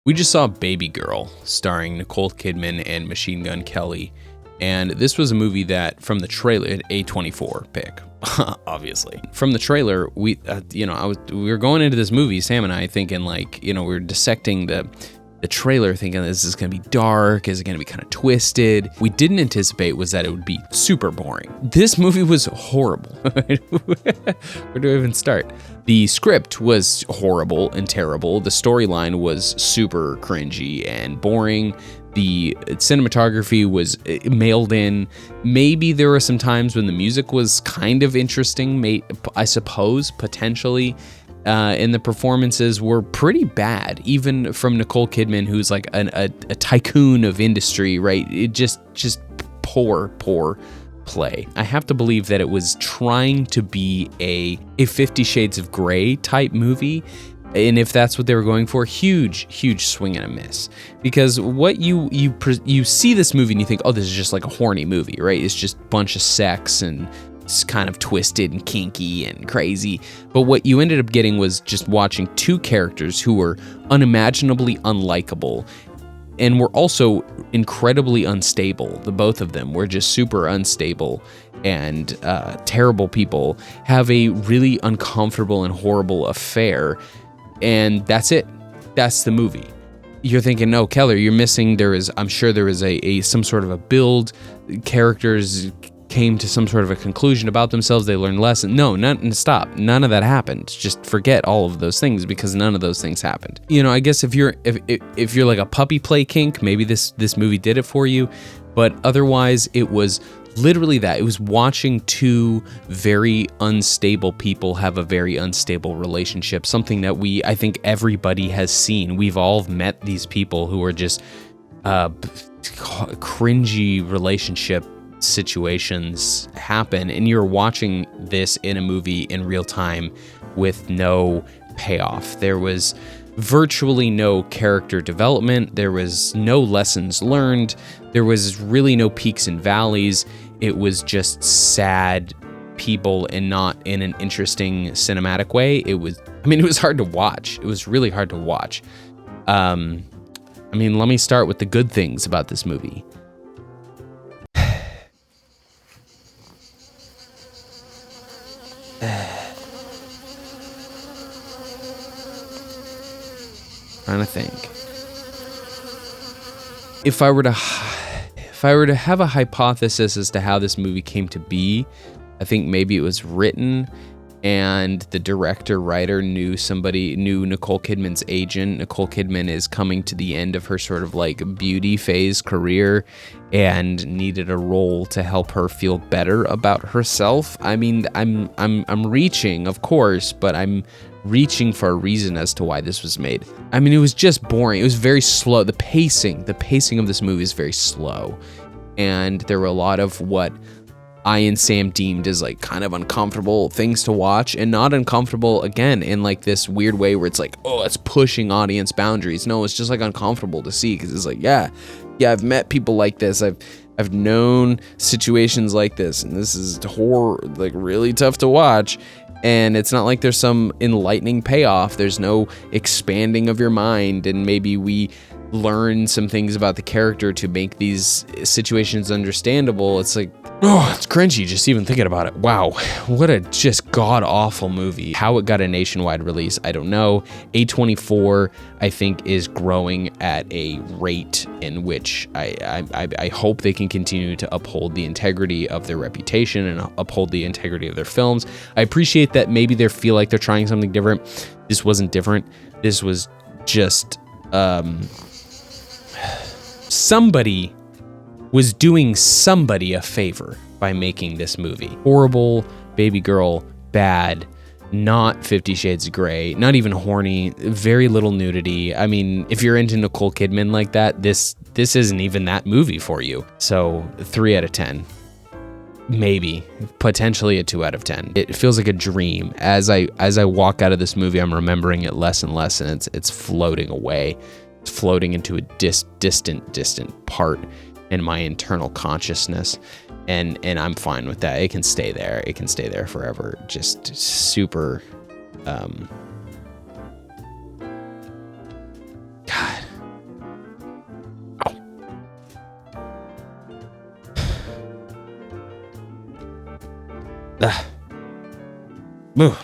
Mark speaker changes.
Speaker 1: We just saw BabyGirl, starring Nicole Kidman and Machine Gun Kelly, and this was a movie that, from the trailer, A24 pick, obviously. From the trailer, we were going into this movie, Sam and I, thinking we were dissecting the trailer, thinking this is going to be dark, is it going to be kind of twisted? We didn't anticipate was that it would be super boring. This movie was horrible. Where do I even start? The script was horrible and terrible. The storyline was super cringy and boring. The cinematography was mailed in. Maybe there were some times when the music was kind of interesting, I suppose, potentially. And the performances were pretty bad, even from Nicole Kidman, who's like a tycoon of industry, right? It just poor play. I have to believe that it was trying to be a 50 Shades of Grey type movie. And if that's what they were going for, huge swing and a miss. Because what you see this movie and you think, oh, this is just like a horny movie, right? It's just a bunch of sex and it's kind of twisted and kinky and crazy. But what you ended up getting was just watching two characters who were unimaginably unlikable and were also incredibly unstable. The both of them were just super unstable and terrible people, have a really uncomfortable and horrible affair. And that's it. That's the movie. You're thinking, no, Keller, you're missing. I'm sure there is some sort of a build. Characters came to some sort of a conclusion about themselves. They learned lessons. No, stop. None of that happened. Just forget all of those things because none of those things happened. I guess if you're like a puppy play kink, maybe this movie did it for you. But otherwise, it was literally that. It was watching two very unstable people have a very unstable relationship. Something that I think everybody has seen. We've all met these people who are just cringy relationship situations happen, and you're watching this in a movie in real time with no payoff. There was virtually no character development. There was no lessons learned. There was really no peaks and valleys. It was just sad people and not in an interesting cinematic way. It was hard to watch. It was really hard to watch. Let me start with the good things about this movie. Trying to think. If I were to have a hypothesis as to how this movie came to be, I think maybe it was written and the writer knew Nicole Kidman's agent. Nicole Kidman is coming to the end of her sort of like beauty phase career and needed a role to help her feel better about herself. I'm reaching, of course, but I'm reaching for a reason as to why this was made. It was just boring. It was very slow. The pacing of this movie is very slow. And there were a lot of what I and Sam deemed as like kind of uncomfortable things to watch, and not uncomfortable again in like this weird way where it's like, oh, it's pushing audience boundaries. No, it's just like uncomfortable to see because it's like, yeah, I've met people like this. I've known situations like this, and this is horror, like really tough to watch. And it's not like there's some enlightening payoff. There's no expanding of your mind, and maybe we learn some things about the character to make these situations understandable. It's like, oh, it's cringy just even thinking about it. Wow, what a just god-awful movie. How it got a nationwide release, I don't know. A24, I think, is growing at a rate in which I hope they can continue to uphold the integrity of their reputation and uphold the integrity of their films. I appreciate that maybe they feel like they're trying something different. This wasn't different. This was just somebody was doing somebody a favor by making this movie. Horrible, BabyGirl, bad, not 50 Shades of Grey, not even horny, very little nudity. If you're into Nicole Kidman like that, this isn't even that movie for you. So 3 out of 10. Maybe, potentially a 2 out of 10. It feels like a dream. As I walk out of this movie, I'm remembering it less and less, and it's floating away. It's floating into a distant part in my internal consciousness, and I'm fine with that. It can stay there. It can stay there forever. Just super, God, Ugh.